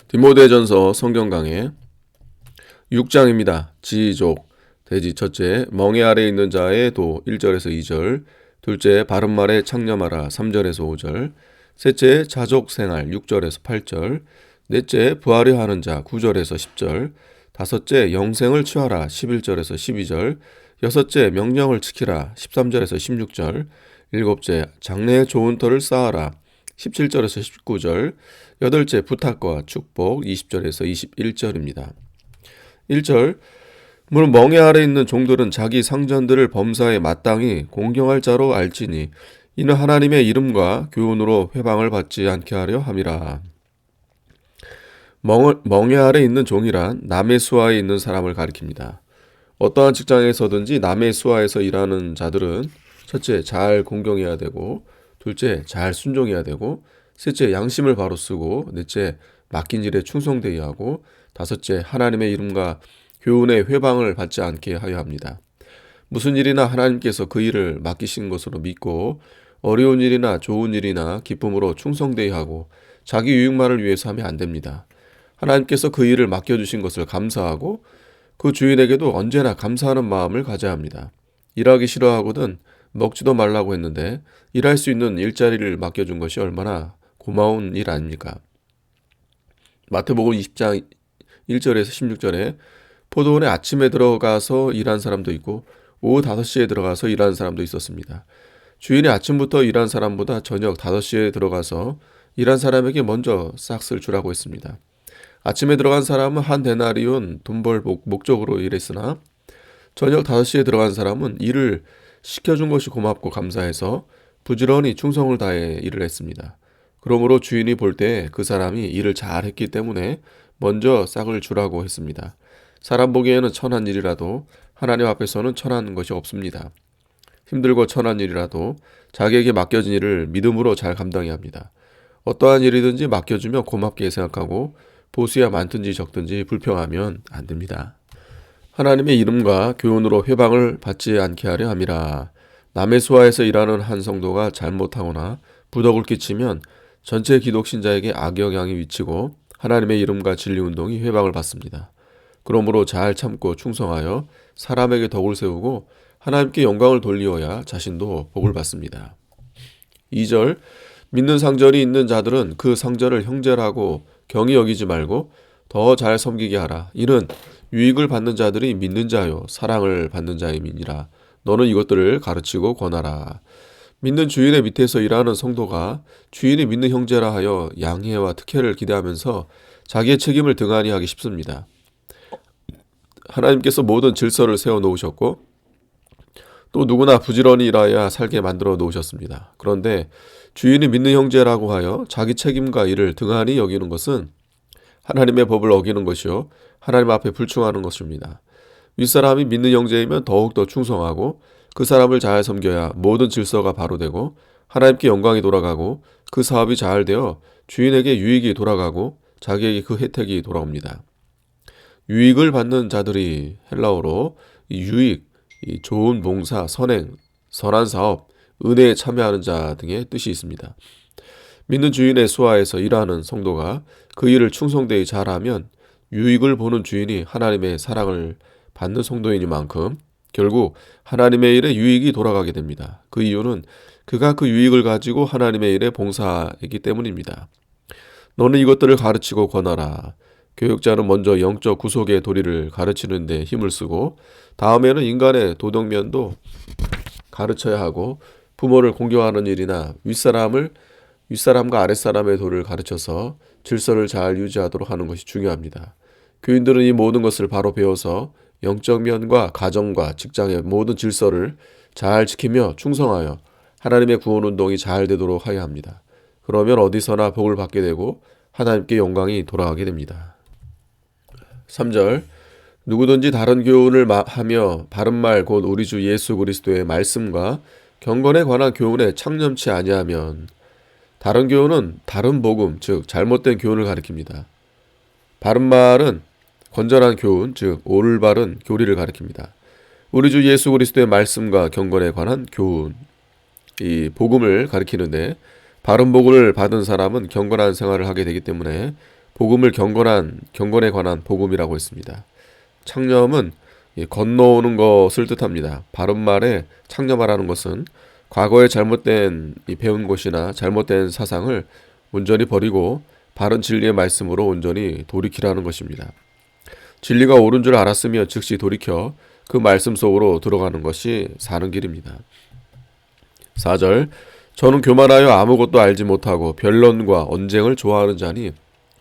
디모데전서 성경 강해 6장입니다. 지족 돼지 첫째, 멍에 아래 있는 자의 도 1절에서 2절, 둘째, 바른 말에 창념하라 3절에서 5절, 셋째, 자족 생활 6절에서 8절, 넷째, 부하려 하는 자 9절에서 10절, 다섯째, 영생을 취하라 11절에서 12절, 여섯째, 명령을 지키라 13절에서 16절, 일곱째, 장래의 좋은 터를 쌓아라 17절에서 19절, 여덟째, 부탁과 축복 20절에서 21절입니다. 1절, 물론 멍에 아래 있는 종들은 자기 상전들을 범사에 마땅히 공경할 자로 알지니 이는 하나님의 이름과 교훈으로 회방을 받지 않게 하려 함이라. 멍에 아래 있는 종이란 남의 수하에 있는 사람을 가리킵니다. 어떠한 직장에서든지 남의 수하에서 일하는 자들은 첫째, 잘 공경해야 되고, 둘째, 잘 순종해야 되고, 셋째, 양심을 바로 쓰고, 넷째, 맡긴 일에 충성되어야 하고, 다섯째, 하나님의 이름과 교훈의 회방을 받지 않게 하여 합니다. 무슨 일이나 하나님께서 그 일을 맡기신 것으로 믿고 어려운 일이나 좋은 일이나 기쁨으로 충성되어야 하고 자기 유익만을 위해서 하면 안 됩니다. 하나님께서 그 일을 맡겨주신 것을 감사하고 그 주인에게도 언제나 감사하는 마음을 가져야 합니다. 일하기 싫어하거든 먹지도 말라고 했는데 일할 수 있는 일자리를 맡겨준 것이 얼마나 고마운 일 아닙니까? 마태복음 20장 1절에서 16절에 포도원에 아침에 들어가서 일한 사람도 있고 오후 5시에 들어가서 일하는 사람도 있었습니다. 주인이 아침부터 일한 사람보다 저녁 5시에 들어가서 일한 사람에게 먼저 싹을 주라고 했습니다. 아침에 들어간 사람은 한 데나리온 돈 벌 목적으로 일했으나 저녁 5시에 들어간 사람은 일을 시켜준 것이 고맙고 감사해서 부지런히 충성을 다해 일을 했습니다. 그러므로 주인이 볼 때 그 사람이 일을 잘했기 때문에 먼저 싹을 주라고 했습니다. 사람 보기에는 천한 일이라도 하나님 앞에서는 천한 것이 없습니다. 힘들고 천한 일이라도 자기에게 맡겨진 일을 믿음으로 잘 감당해야 합니다. 어떠한 일이든지 맡겨주면 고맙게 생각하고 보수야 많든지 적든지 불평하면 안 됩니다. 하나님의 이름과 교훈으로 회방을 받지 않게 하려 함이라. 남의 수하에서 일하는 한 성도가 잘못하거나 부덕을 끼치면 전체 기독신자에게 악영향이 미치고 하나님의 이름과 진리운동이 회방을 받습니다. 그러므로 잘 참고 충성하여 사람에게 덕을 세우고 하나님께 영광을 돌리어야 자신도 복을 받습니다. 2절, 믿는 상전이 있는 자들은 그 상전을 형제라고 경히 여기지 말고 더 잘 섬기게 하라. 이는 유익을 받는 자들이 믿는 자요 사랑을 받는 자임이니라. 너는 이것들을 가르치고 권하라. 믿는 주인의 밑에서 일하는 성도가 주인이 믿는 형제라 하여 양해와 특혜를 기대하면서 자기의 책임을 등한히 하기 쉽습니다. 하나님께서 모든 질서를 세워놓으셨고 또 누구나 부지런히 일하여야 살게 만들어 놓으셨습니다. 그런데 주인이 믿는 형제라고 하여 자기 책임과 일을 등한히 여기는 것은 하나님의 법을 어기는 것이요 하나님 앞에 불충하는 것입니다. 윗사람이 믿는 형제이면 더욱더 충성하고 그 사람을 잘 섬겨야 모든 질서가 바로 되고 하나님께 영광이 돌아가고 그 사업이 잘 되어 주인에게 유익이 돌아가고 자기에게 그 혜택이 돌아옵니다. 유익을 받는 자들이 헬라어로 유익, 좋은 봉사, 선행, 선한 사업, 은혜에 참여하는 자 등의 뜻이 있습니다. 믿는 주인의 수하에서 일하는 성도가 그 일을 충성되이 잘하면 유익을 보는 주인이 하나님의 사랑을 받는 성도이니만큼 결국 하나님의 일에 유익이 돌아가게 됩니다. 그 이유는 그가 그 유익을 가지고 하나님의 일에 봉사했기 때문입니다. 너는 이것들을 가르치고 권하라. 교육자는 먼저 영적 구속의 도리를 가르치는 데 힘을 쓰고 다음에는 인간의 도덕면도 가르쳐야 하고 부모를 공경하는 일이나 윗사람과 아랫사람의 도를 가르쳐서 질서를 잘 유지하도록 하는 것이 중요합니다. 교인들은 이 모든 것을 바로 배워서 영적 면과 가정과 직장의 모든 질서를 잘 지키며 충성하여 하나님의 구원운동이 잘 되도록 하여야 합니다. 그러면 어디서나 복을 받게 되고 하나님께 영광이 돌아가게 됩니다. 3절, 누구든지 다른 교훈을 하며 바른말 곧 우리 주 예수 그리스도의 말씀과 경건에 관한 교훈에 창념치 아니하면 다른 교훈은 다른 복음, 즉 잘못된 교훈을 가리킵니다. 바른말은 건전한 교훈, 즉 올바른 교리를 가리킵니다. 우리 주 예수 그리스도의 말씀과 경건에 관한 교훈, 이 복음을 가리키는데 바른 복음을 받은 사람은 경건한 생활을 하게 되기 때문에 복음을 경건에 관한 복음이라고 했습니다. 창념은 건너오는 것을 뜻합니다. 바른 말에 창념하라는 것은 과거에 잘못된 배운 것이나 잘못된 사상을 온전히 버리고 바른 진리의 말씀으로 온전히 돌이키라는 것입니다. 진리가 옳은 줄 알았으면 즉시 돌이켜 그 말씀 속으로 들어가는 것이 사는 길입니다. 4절 저는 교만하여 아무것도 알지 못하고 변론과 언쟁을 좋아하는 자니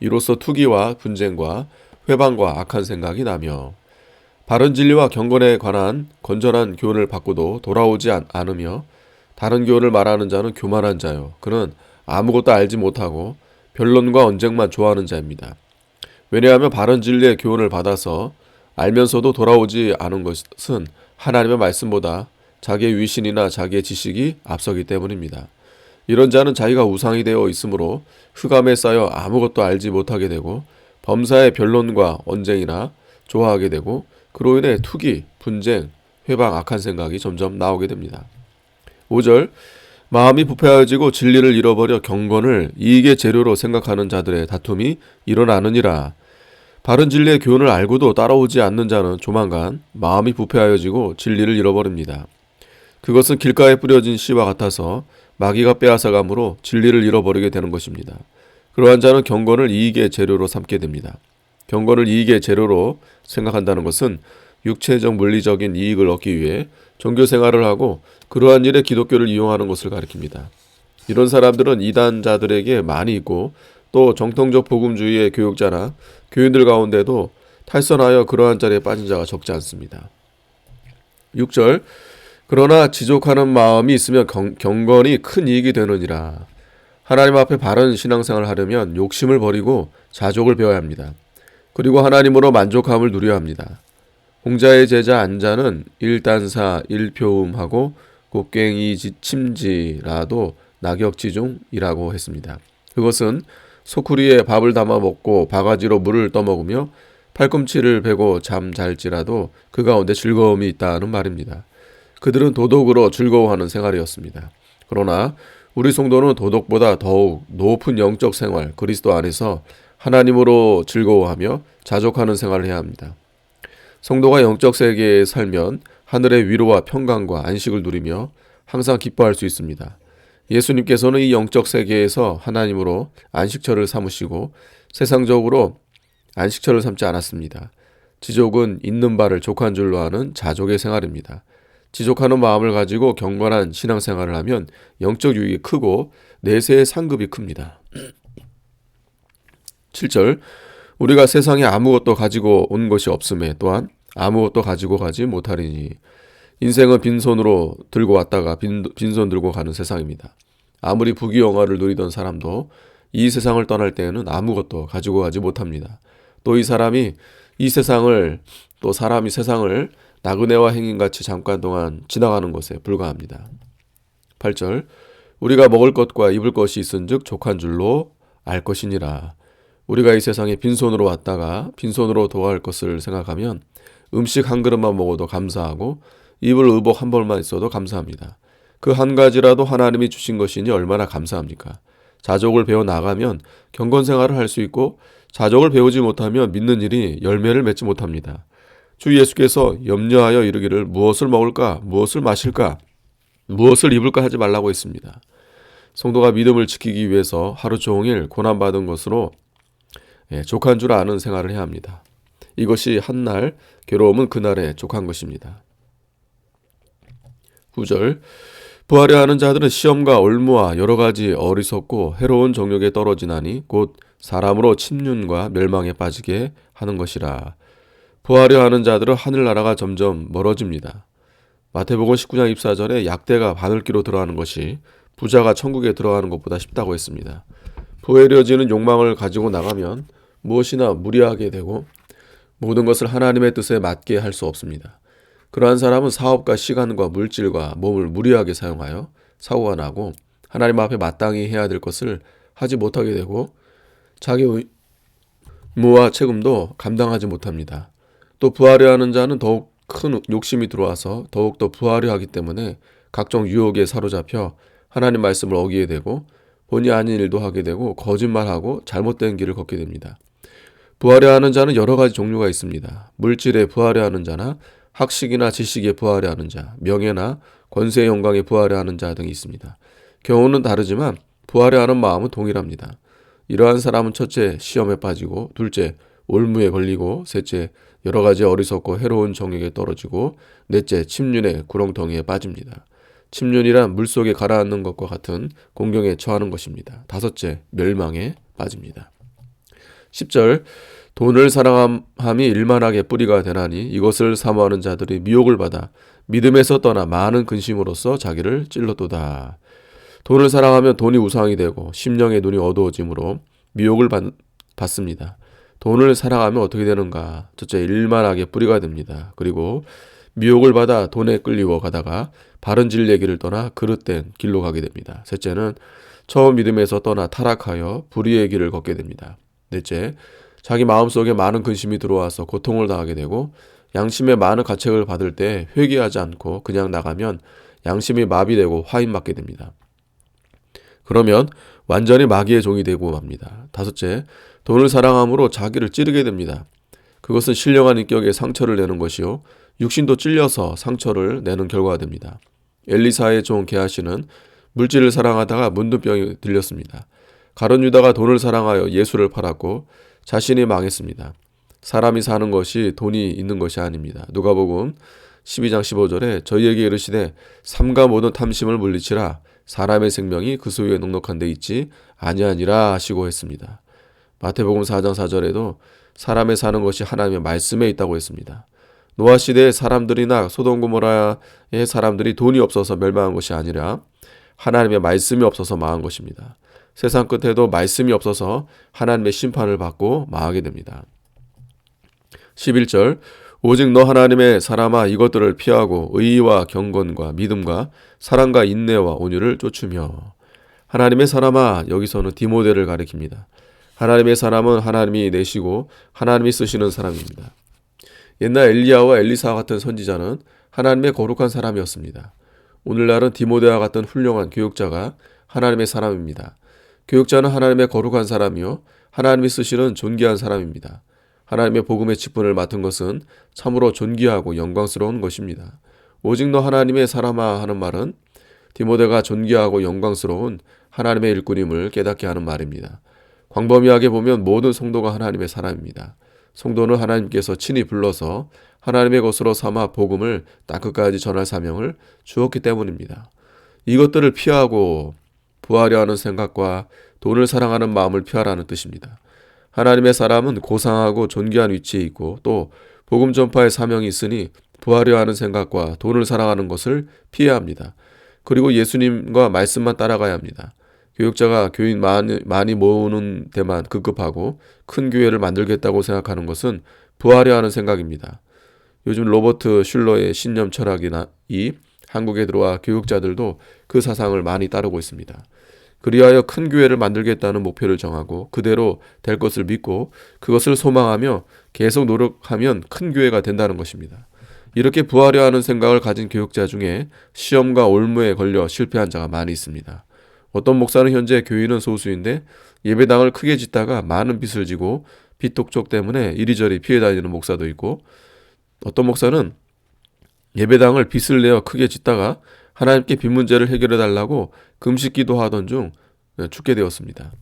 이로써 투기와 분쟁과 회방과 악한 생각이 나며 바른 진리와 경건에 관한 건전한 교훈을 받고도 돌아오지 않으며 다른 교훈을 말하는 자는 교만한 자요. 그는 아무것도 알지 못하고 변론과 언쟁만 좋아하는 자입니다. 왜냐하면 바른 진리의 교훈을 받아서 알면서도 돌아오지 않은 것은 하나님의 말씀보다 자기의 위신이나 자기의 지식이 앞서기 때문입니다. 이런 자는 자기가 우상이 되어 있으므로 흑암에 쌓여 아무것도 알지 못하게 되고 범사의 변론과 언쟁이나 좋아하게 되고 그로 인해 투기, 분쟁, 회방, 악한 생각이 점점 나오게 됩니다. 5절 마음이 부패하여지고 진리를 잃어버려 경건을 이익의 재료로 생각하는 자들의 다툼이 일어나느니라. 바른 진리의 교훈을 알고도 따라오지 않는 자는 조만간 마음이 부패하여지고 진리를 잃어버립니다. 그것은 길가에 뿌려진 씨와 같아서 마귀가 빼앗아가므로 진리를 잃어버리게 되는 것입니다. 그러한 자는 경건을 이익의 재료로 삼게 됩니다. 경건을 이익의 재료로 생각한다는 것은 육체적 물리적인 이익을 얻기 위해 종교 생활을 하고 그러한 일에 기독교를 이용하는 것을 가리킵니다. 이런 사람들은 이단자들에게 많이 있고 또 정통적 복음주의의 교육자나 교인들 가운데도 탈선하여 그러한 자리에 빠진 자가 적지 않습니다. 6절 그러나 지족하는 마음이 있으면 경건이 큰 이익이 되느니라. 하나님 앞에 바른 신앙생활을 하려면 욕심을 버리고 자족을 배워야 합니다. 그리고 하나님으로 만족함을 누려야 합니다. 홍자의 제자 안자는 일단사 일표음하고 곡괭이 침지라도 낙엽지중이라고 했습니다. 그것은 소쿠리에 밥을 담아 먹고 바가지로 물을 떠먹으며 팔꿈치를 베고 잠 잘지라도 그 가운데 즐거움이 있다는 말입니다. 그들은 도덕으로 즐거워하는 생활이었습니다. 그러나 우리 성도는 도덕보다 더욱 높은 영적 생활, 그리스도 안에서 하나님으로 즐거워하며 자족하는 생활을 해야 합니다. 성도가 영적 세계에 살면 하늘의 위로와 평강과 안식을 누리며 항상 기뻐할 수 있습니다. 예수님께서는 이 영적 세계에서 하나님으로 안식처를 삼으시고 세상적으로 안식처를 삼지 않았습니다. 지족은 있는 바를 족한 줄로 아는 자족의 생활입니다. 지족하는 마음을 가지고 경건한 신앙생활을 하면 영적 유익이 크고 내세의 상급이 큽니다. 7절 우리가 세상에 아무것도 가지고 온 것이 없음에 또한 아무것도 가지고 가지 못하리니 인생은 빈손으로 들고 왔다가 빈손 들고 가는 세상입니다. 아무리 부귀영화를 누리던 사람도 이 세상을 떠날 때에는 아무것도 가지고 가지 못합니다. 또 사람이 세상을 나그네와 행인같이 잠깐 동안 지나가는 것에 불과합니다. 8절 우리가 먹을 것과 입을 것이 있은즉 족한 줄로 알 것이니라. 우리가 이 세상에 빈손으로 왔다가 빈손으로 도할 것을 생각하면 음식 한 그릇만 먹어도 감사하고 입을 의복 한 벌만 있어도 감사합니다. 그 한 가지라도 하나님이 주신 것이니 얼마나 감사합니까? 자족을 배워 나가면 경건생활을 할 수 있고 자족을 배우지 못하면 믿는 일이 열매를 맺지 못합니다. 주 예수께서 염려하여 이르기를 무엇을 먹을까, 무엇을 마실까, 무엇을 입을까 하지 말라고 했습니다. 성도가 믿음을 지키기 위해서 하루 종일 고난받은 것으로 족한 줄 아는 생활을 해야 합니다. 이것이 한날, 괴로움은 그날에 족한 것입니다. 9절 부하려 하는 자들은 시험과 올무와 여러 가지 어리석고 해로운 정욕에 떨어지나니 곧 사람으로 침륜과 멸망에 빠지게 하는 것이라. 부하려 하는 자들은 하늘나라가 점점 멀어집니다. 마태복음 19장 24절에 약대가 바늘기로 들어가는 것이 부자가 천국에 들어가는 것보다 쉽다고 했습니다. 부해려지는 욕망을 가지고 나가면 무엇이나 무리하게 되고 모든 것을 하나님의 뜻에 맞게 할 수 없습니다. 그러한 사람은 사업과 시간과 물질과 몸을 무리하게 사용하여 사고가 나고 하나님 앞에 마땅히 해야 될 것을 하지 못하게 되고 자기 의무와 책임도 감당하지 못합니다. 또 부하려 하는 자는 더욱 큰 욕심이 들어와서 더욱더 부하려 하기 때문에 각종 유혹에 사로잡혀 하나님 말씀을 어기게 되고 본의 아닌 일도 하게 되고 거짓말하고 잘못된 길을 걷게 됩니다. 부하려 하는 자는 여러 가지 종류가 있습니다. 물질에 부하려 하는 자나 학식이나 지식에 부하려 하는 자, 명예나 권세의 영광에 부하려 하는 자 등이 있습니다. 경우는 다르지만 부하려 하는 마음은 동일합니다. 이러한 사람은 첫째, 시험에 빠지고, 둘째, 올무에 걸리고, 셋째, 여러 가지 어리석고 해로운 정욕에 떨어지고, 넷째, 침륜의 구렁텅이에 빠집니다. 침륜이란 물속에 가라앉는 것과 같은 공경에 처하는 것입니다. 다섯째, 멸망에 빠집니다. 10절, 돈을 사랑함이 일만하게 뿌리가 되나니 이것을 사모하는 자들이 미혹을 받아 믿음에서 떠나 많은 근심으로써 자기를 찔렀도다. 돈을 사랑하면 돈이 우상이 되고 심령의 눈이 어두워지므로 미혹을 받습니다. 돈을 사랑하면 어떻게 되는가? 첫째, 일만하게 뿌리가 됩니다. 그리고 미혹을 받아 돈에 끌리워 가다가 바른 진리의 길을 떠나 그릇된 길로 가게 됩니다. 셋째는 처음 믿음에서 떠나 타락하여 불의의 길을 걷게 됩니다. 넷째, 자기 마음속에 많은 근심이 들어와서 고통을 당하게 되고 양심의 많은 가책을 받을 때 회개하지 않고 그냥 나가면 양심이 마비되고 화인맞게 됩니다. 그러면 완전히 마귀의 종이 되고 맙니다. 다섯째, 돈을 사랑함으로 자기를 찌르게 됩니다. 그것은 신령한 인격에 상처를 내는 것이요 육신도 찔려서 상처를 내는 결과가 됩니다. 엘리사의 종 게하시는 물질을 사랑하다가 문둥병이 들렸습니다. 가룟 유다가 돈을 사랑하여 예수를 팔았고 자신이 망했습니다. 사람이 사는 것이 돈이 있는 것이 아닙니다. 누가복음 12장 15절에 저희에게 이르시되 삼가 모든 탐심을 물리치라 사람의 생명이 그 소유에 넉넉한 데 있지 아니하니라 하시고 했습니다. 마태복음 4장 4절에도 사람의 사는 것이 하나님의 말씀에 있다고 했습니다. 노아 시대의 사람들이나 소돔 고모라의 사람들이 돈이 없어서 멸망한 것이 아니라 하나님의 말씀이 없어서 망한 것입니다. 세상 끝에도 말씀이 없어서 하나님의 심판을 받고 망하게 됩니다. 11절, 오직 너 하나님의 사람아 이것들을 피하고 의의와 경건과 믿음과 사랑과 인내와 온유를 쫓으며. 하나님의 사람아, 여기서는 디모데를 가리킵니다. 하나님의 사람은 하나님이 내시고 하나님이 쓰시는 사람입니다. 옛날 엘리야와 엘리사 같은 선지자는 하나님의 거룩한 사람이었습니다. 오늘날은 디모데와 같은 훌륭한 교육자가 하나님의 사람입니다. 교육자는 하나님의 거룩한 사람이요 하나님이 쓰시는 존귀한 사람입니다. 하나님의 복음의 직분을 맡은 것은 참으로 존귀하고 영광스러운 것입니다. 오직 너 하나님의 사람아 하는 말은 디모데가 존귀하고 영광스러운 하나님의 일꾼임을 깨닫게 하는 말입니다. 광범위하게 보면 모든 성도가 하나님의 사람입니다. 성도는 하나님께서 친히 불러서 하나님의 것으로 삼아 복음을 땅끝까지 전할 사명을 주었기 때문입니다. 이것들을 피하고 부하려 하는 생각과 돈을 사랑하는 마음을 피하라는 뜻입니다. 하나님의 사람은 고상하고 존귀한 위치에 있고 또 복음 전파의 사명이 있으니 부하려 하는 생각과 돈을 사랑하는 것을 피해야 합니다. 그리고 예수님과 말씀만 따라가야 합니다. 교육자가 교인 많이 모으는 데만 급급하고 큰 교회를 만들겠다고 생각하는 것은 부하려 하는 생각입니다. 요즘 로버트 슐러의 신념 철학이나 한국에 들어와 교육자들도 그 사상을 많이 따르고 있습니다. 그리하여 큰 교회를 만들겠다는 목표를 정하고 그대로 될 것을 믿고 그것을 소망하며 계속 노력하면 큰 교회가 된다는 것입니다. 이렇게 부하려 하는 생각을 가진 교육자 중에 시험과 올무에 걸려 실패한 자가 많이 있습니다. 어떤 목사는 현재 교인은 소수인데 예배당을 크게 짓다가 많은 빚을 지고 빚 독촉 때문에 이리저리 피해 다니는 목사도 있고 어떤 목사는 예배당을 빚을 내어 크게 짓다가 하나님께 빚 문제를 해결해 달라고 금식 기도하던 중 죽게 되었습니다.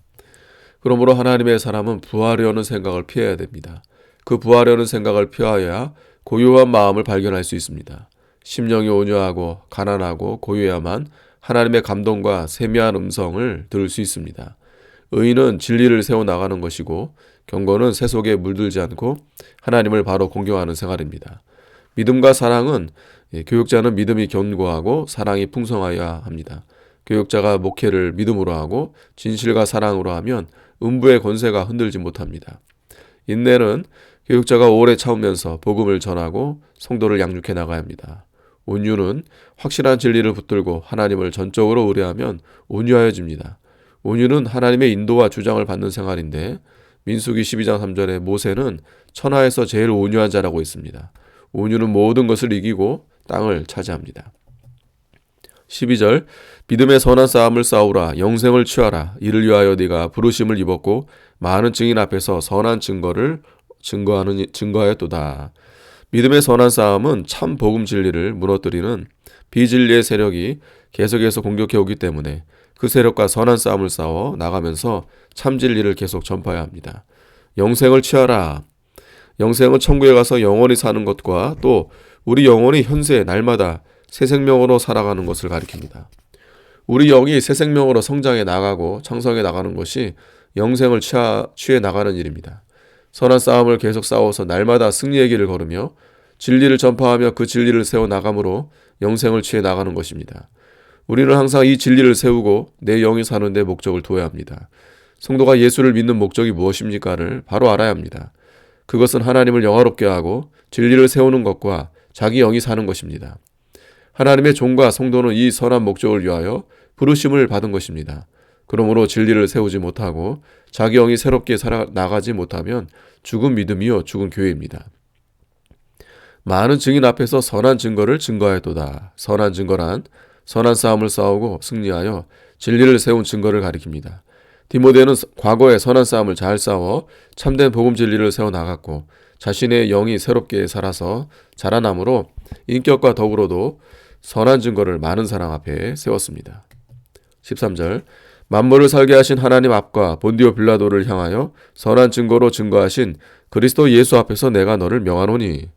그러므로 하나님의 사람은 부하려는 생각을 피해야 됩니다. 그 부하려는 생각을 피하여야 고요한 마음을 발견할 수 있습니다. 심령이 온유하고 가난하고 고요해야만 하나님의 감동과 세미한 음성을 들을 수 있습니다. 의인은 진리를 세워나가는 것이고 경건은 새 속에 물들지 않고 하나님을 바로 공경하는 생활입니다. 믿음과 사랑은 교육자는 믿음이 견고하고 사랑이 풍성하여야 합니다. 교육자가 목회를 믿음으로 하고 진실과 사랑으로 하면 음부의 권세가 흔들지 못합니다. 인내는 교육자가 오래 참으면서 복음을 전하고 성도를 양육해 나가야 합니다. 온유는 확실한 진리를 붙들고 하나님을 전적으로 의뢰하면 온유하여집니다. 온유는 하나님의 인도와 주장을 받는 생활인데 민수기 12장 3절에 모세는 천하에서 제일 온유한 자라고 했습니다. 온유는 모든 것을 이기고 땅을 차지합니다. 12절 믿음의 선한 싸움을 싸우라 영생을 취하라 이를 위하여 네가 부르심을 입었고 많은 증인 앞에서 선한 증거를 증거하였도다. 믿음의 선한 싸움은 참 복음 진리를 무너뜨리는 비진리의 세력이 계속해서 공격해 오기 때문에 그 세력과 선한 싸움을 싸워 나가면서 참 진리를 계속 전파해야 합니다. 영생을 취하라. 영생은 천국에 가서 영원히 사는 것과 또 우리 영혼이 현세 날마다 새 생명으로 살아가는 것을 가리킵니다. 우리 영이 새 생명으로 성장해 나가고 창성해 나가는 것이 영생을 취해 나가는 일입니다. 선한 싸움을 계속 싸워서 날마다 승리의 길을 걸으며 진리를 전파하며 그 진리를 세워 나감으로 영생을 취해 나가는 것입니다. 우리는 항상 이 진리를 세우고 내 영이 사는 데 목적을 두어야 합니다. 성도가 예수를 믿는 목적이 무엇입니까를 바로 알아야 합니다. 그것은 하나님을 영화롭게 하고 진리를 세우는 것과 자기 영이 사는 것입니다. 하나님의 종과 성도는 이 선한 목적을 위하여 부르심을 받은 것입니다. 그러므로 진리를 세우지 못하고 자기 영이 새롭게 살아나가지 못하면 죽은 믿음이요 죽은 교회입니다. 많은 증인 앞에서 선한 증거를 증거하였도다. 선한 증거란 선한 싸움을 싸우고 승리하여 진리를 세운 증거를 가리킵니다. 디모데는 과거에 선한 싸움을 잘 싸워 참된 복음 진리를 세워나갔고 자신의 영이 새롭게 살아서 자라남으로 인격과 더불어도 선한 증거를 많은 사람 앞에 세웠습니다. 13절 만물을 살게 하신 하나님 앞과 본디오 빌라도를 향하여 선한 증거로 증거하신 그리스도 예수 앞에서 내가 너를 명하노니.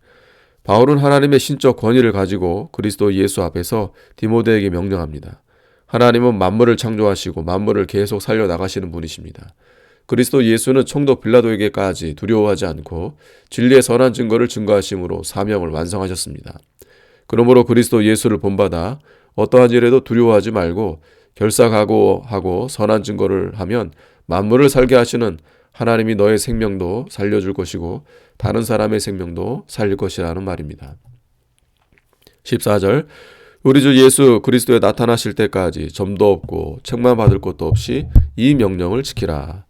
바울은 하나님의 신적 권위를 가지고 그리스도 예수 앞에서 디모데에게 명령합니다. 하나님은 만물을 창조하시고 만물을 계속 살려나가시는 분이십니다. 그리스도 예수는 총독 빌라도에게까지 두려워하지 않고 진리의 선한 증거를 증거하심으로 사명을 완성하셨습니다. 그러므로 그리스도 예수를 본받아 어떠한 일에도 두려워하지 말고 결사각오하고 선한 증거를 하면 만물을 살게 하시는 하나님이 너의 생명도 살려줄 것이고 다른 사람의 생명도 살릴 것이라는 말입니다. 14절 우리 주 예수 그리스도에 나타나실 때까지 점도 없고 책망받을 것도 없이 이 명령을 지키라.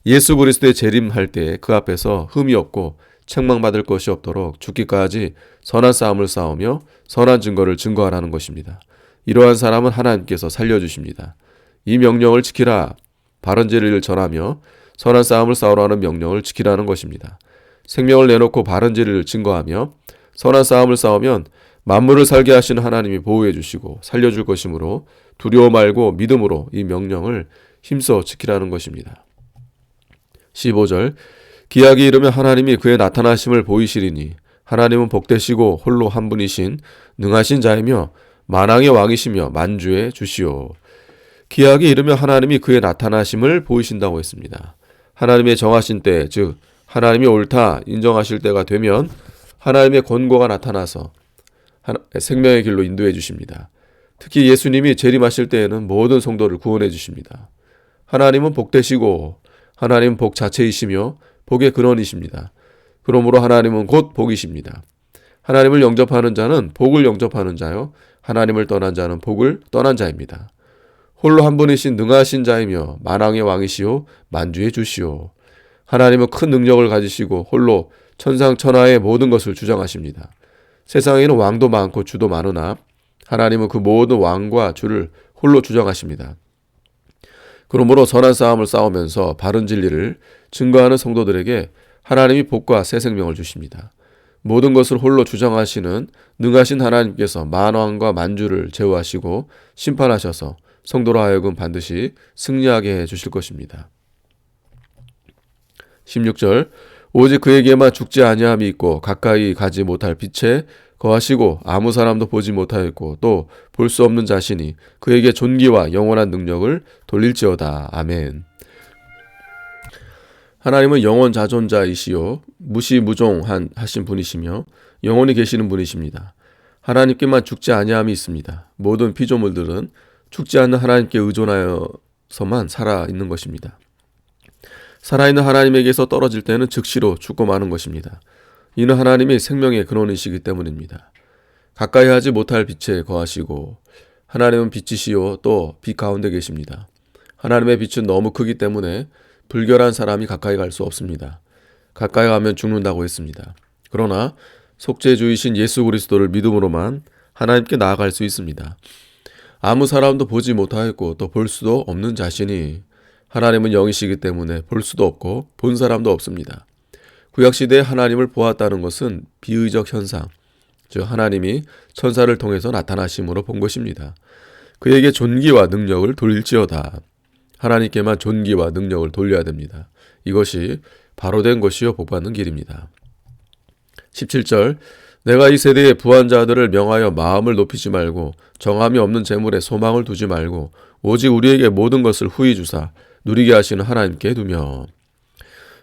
예수 그리스도의 재림할 때 그 앞에서 흠이 없고 책망받을 것이 없도록 죽기까지 선한 싸움을 싸우며 선한 증거를 증거하라는 것입니다. 이러한 사람은 하나님께서 살려주십니다. 이 명령을 지키라. 바른 진리를 전하며 선한 싸움을 싸우라는 명령을 지키라는 것입니다. 생명을 내놓고 바른 진리를 증거하며 선한 싸움을 싸우면 만물을 살게 하시는 하나님이 보호해 주시고 살려줄 것이므로 두려워 말고 믿음으로 이 명령을 힘써 지키라는 것입니다. 15절 기약이 이르면 하나님이 그의 나타나심을 보이시리니 하나님은 복되시고 홀로 한 분이신 능하신 자이며 만왕의 왕이시며 만주의 주시오. 기약이 이르면 하나님이 그의 나타나심을 보이신다고 했습니다. 하나님의 정하신 때, 즉 하나님이 옳다 인정하실 때가 되면 하나님의 권고가 나타나서 생명의 길로 인도해 주십니다. 특히 예수님이 재림하실 때에는 모든 성도를 구원해 주십니다. 하나님은 복되시고 하나님은 복 자체이시며 복의 근원이십니다. 그러므로 하나님은 곧 복이십니다. 하나님을 영접하는 자는 복을 영접하는 자요 하나님을 떠난 자는 복을 떠난 자입니다. 홀로 한 분이신 능하신 자이며 만왕의 왕이시오 만주의 주시오. 하나님은 큰 능력을 가지시고 홀로 천상천하의 모든 것을 주장하십니다. 세상에는 왕도 많고 주도 많으나 하나님은 그 모든 왕과 주를 홀로 주장하십니다. 그러므로 선한 싸움을 싸우면서 바른 진리를 증거하는 성도들에게 하나님이 복과 새 생명을 주십니다. 모든 것을 홀로 주장하시는 능하신 하나님께서 만왕과 만주를 제어하시고 심판하셔서 성도로 하여금 반드시 승리하게 해 주실 것입니다. 16절 오직 그에게만 죽지 아니함이 있고 가까이 가지 못할 빛에 거하시고 아무 사람도 보지 못하였고 또 볼 수 없는 자신이 그에게 존귀와 영원한 능력을 돌릴지어다. 아멘. 하나님은 영원 자존자이시요 무시무종하신 분이시며 영원히 계시는 분이십니다. 하나님께만 죽지 아니함이 있습니다. 모든 피조물들은 죽지 않는 하나님께 의존하여서만 살아있는 것입니다. 살아있는 하나님에게서 떨어질 때는 즉시로 죽고 마는 것입니다. 이는 하나님이 생명의 근원이시기 때문입니다. 가까이 하지 못할 빛에 거하시고 하나님은 빛이시요 또 빛 가운데 계십니다. 하나님의 빛은 너무 크기 때문에 불결한 사람이 가까이 갈 수 없습니다. 가까이 가면 죽는다고 했습니다. 그러나 속죄주이신 예수 그리스도를 믿음으로만 하나님께 나아갈 수 있습니다. 아무 사람도 보지 못하였고 또 볼 수도 없는 자신이 하나님은 영이시기 때문에 볼 수도 없고 본 사람도 없습니다. 구약시대에 하나님을 보았다는 것은 비의적 현상, 즉 하나님이 천사를 통해서 나타나심으로 본 것입니다. 그에게 존귀와 능력을 돌릴지어다. 하나님께만 존귀와 능력을 돌려야 됩니다. 이것이 바로 된 것이요 복받는 길입니다. 17절 내가 이 세대의 부한 자들을 명하여 마음을 높이지 말고 정함이 없는 재물에 소망을 두지 말고 오직 우리에게 모든 것을 후히 주사 누리게 하시는 하나님께 두며.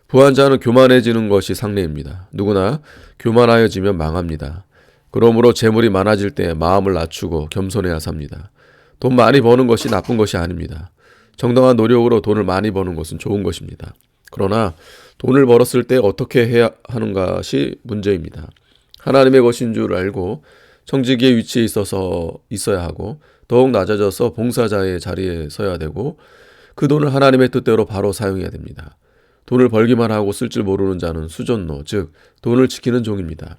부한 자는 교만해지는 것이 상례입니다. 누구나 교만하여지면 망합니다. 그러므로 재물이 많아질 때 마음을 낮추고 겸손해야 삽니다. 돈 많이 버는 것이 나쁜 것이 아닙니다. 정당한 노력으로 돈을 많이 버는 것은 좋은 것입니다. 그러나 돈을 벌었을 때 어떻게 해야 하는 것이 문제입니다. 하나님의 것인 줄 알고 청지기의 위치에 있어야 하고 더욱 낮아져서 봉사자의 자리에 서야 되고 그 돈을 하나님의 뜻대로 바로 사용해야 됩니다. 돈을 벌기만 하고 쓸 줄 모르는 자는 수전노, 즉 돈을 지키는 종입니다.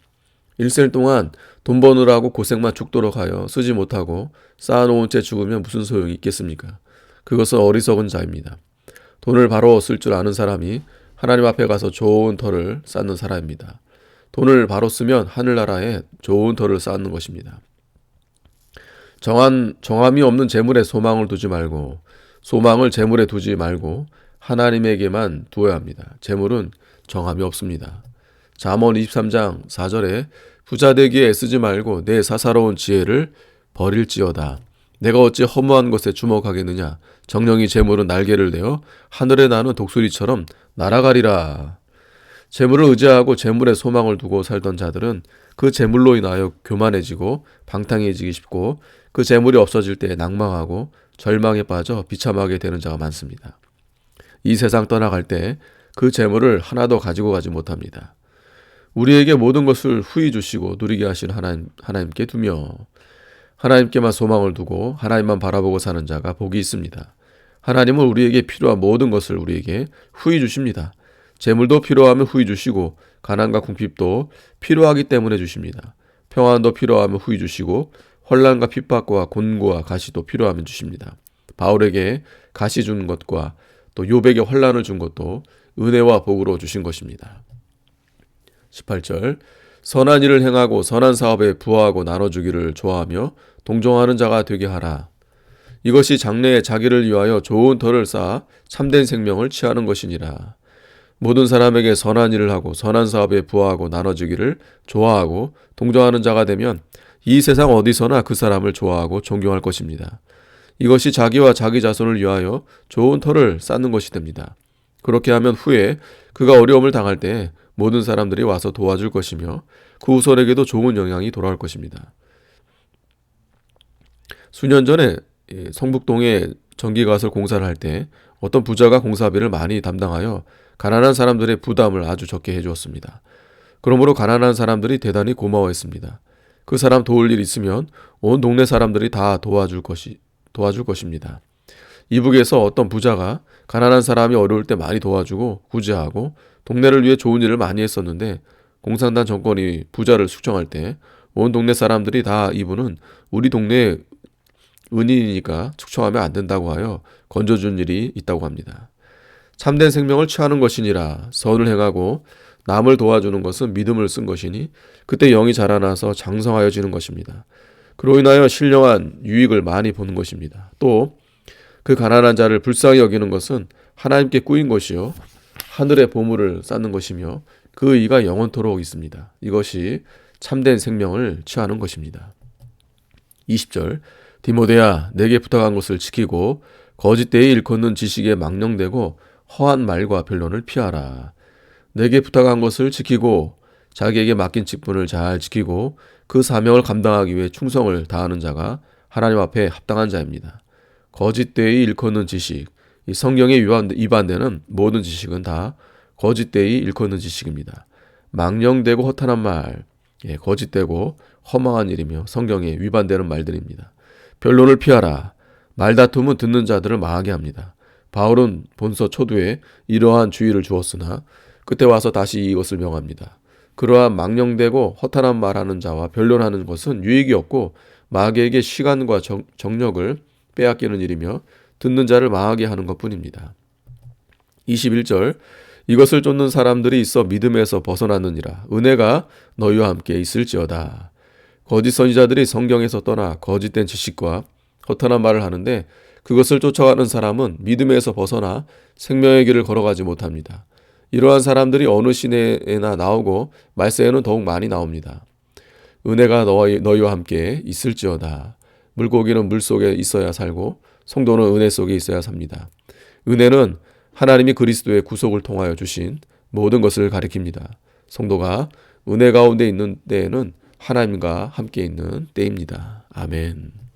일생 동안 돈 버느라고 고생만 죽도록 하여 쓰지 못하고 쌓아놓은 채 죽으면 무슨 소용이 있겠습니까? 그것은 어리석은 자입니다. 돈을 바로 쓸 줄 아는 사람이 하나님 앞에 가서 좋은 터를 쌓는 사람입니다. 돈을 바로 쓰면 하늘나라에 좋은 터를 쌓는 것입니다. 정함이 없는 재물에 소망을 두지 말고 소망을 재물에 두지 말고 하나님에게만 두어야 합니다. 재물은 정함이 없습니다. 잠언 23장 4절에 부자 되기에 애쓰지 말고 내 사사로운 지혜를 버릴지어다. 내가 어찌 허무한 것에 주목하겠느냐. 정령이 재물은 날개를 내어 하늘에 나는 독수리처럼 날아가리라. 재물을 의지하고 재물에 소망을 두고 살던 자들은 그 재물로 인하여 교만해지고 방탕해지기 쉽고 그 재물이 없어질 때 낭망하고 절망에 빠져 비참하게 되는 자가 많습니다. 이 세상 떠나갈 때 그 재물을 하나도 가지고 가지 못합니다. 우리에게 모든 것을 후히 주시고 누리게 하시는 하나님께 두며 하나님께만 소망을 두고 하나님만 바라보고 사는 자가 복이 있습니다. 하나님은 우리에게 필요한 모든 것을 우리에게 후히 주십니다. 재물도 필요하면 후히 주시고 가난과 궁핍도 필요하기 때문에 주십니다. 평안도 필요하면 후히 주시고 혼란과 핍박과 곤고와 가시도 필요하면 주십니다. 바울에게 가시 준 것과 또 욥에게 혼란을 준 것도 은혜와 복으로 주신 것입니다. 18절 선한 일을 행하고 선한 사업에 부하하고 나눠주기를 좋아하며 동정하는 자가 되게 하라. 이것이 장래에 자기를 위하여 좋은 터를 쌓아 참된 생명을 취하는 것이니라. 모든 사람에게 선한 일을 하고 선한 사업에 부하하고 나눠주기를 좋아하고 동정하는 자가 되면 이 세상 어디서나 그 사람을 좋아하고 존경할 것입니다. 이것이 자기와 자기 자손을 위하여 좋은 터를 쌓는 것이 됩니다. 그렇게 하면 후에 그가 어려움을 당할 때 모든 사람들이 와서 도와줄 것이며 그 후손에게도 좋은 영향이 돌아올 것입니다. 수년 전에 성북동에 전기가설 공사를 할 때 어떤 부자가 공사비를 많이 담당하여 가난한 사람들의 부담을 아주 적게 해주었습니다. 그러므로 가난한 사람들이 대단히 고마워했습니다. 그 사람 도울 일 있으면 온 동네 사람들이 다 도와줄 것입니다. 이북에서 어떤 부자가 가난한 사람이 어려울 때 많이 도와주고 구제하고 동네를 위해 좋은 일을 많이 했었는데 공산당 정권이 부자를 숙청할 때 온 동네 사람들이 다 이분은 우리 동네 은인이니까 숙청하면 안 된다고 하여 건져준 일이 있다고 합니다. 참된 생명을 취하는 것이니라. 선을 행하고 남을 도와주는 것은 믿음을 쓴 것이니 그때 영이 자라나서 장성하여지는 것입니다. 그로 인하여 신령한 유익을 많이 보는 것입니다. 또 그 가난한 자를 불쌍히 여기는 것은 하나님께 꾸인 것이요 하늘의 보물을 쌓는 것이며 그 의가 영원토록 있습니다. 이것이 참된 생명을 취하는 것입니다. 20절 디모데야 내게 부탁한 것을 지키고 거짓되이 일컫는 지식에 망령되고 허한 말과 변론을 피하라. 내게 부탁한 것을 지키고 자기에게 맡긴 직분을 잘 지키고 그 사명을 감당하기 위해 충성을 다하는 자가 하나님 앞에 합당한 자입니다. 거짓되이 일컫는 지식, 이 성경에 위반되는 모든 지식은 다 거짓되이 일컫는 지식입니다. 망령되고 허탄한 말, 거짓되고 허망한 일이며 성경에 위반되는 말들입니다. 변론을 피하라. 말다툼은 듣는 자들을 망하게 합니다. 바울은 본서 초두에 이러한 주의를 주었으나 그때 와서 다시 이것을 명합니다. 그러한 망령되고 허탄한 말하는 자와 변론하는 것은 유익이 없고 마귀에게 시간과 정력을 빼앗기는 일이며 듣는 자를 망하게 하는 것뿐입니다. 21절 이것을 쫓는 사람들이 있어 믿음에서 벗어났느니라. 은혜가 너희와 함께 있을지어다. 거짓 선지자들이 성경에서 떠나 거짓된 지식과 허탄한 말을 하는데 그것을 쫓아가는 사람은 믿음에서 벗어나 생명의 길을 걸어가지 못합니다. 이러한 사람들이 어느 시내에나 나오고 말세에는 더욱 많이 나옵니다. 은혜가 너희와 함께 있을지어다. 물고기는 물속에 있어야 살고 성도는 은혜 속에 있어야 삽니다. 은혜는 하나님이 그리스도의 구속을 통하여 주신 모든 것을 가리킵니다. 성도가 은혜 가운데 있는 때에는 하나님과 함께 있는 때입니다. 아멘.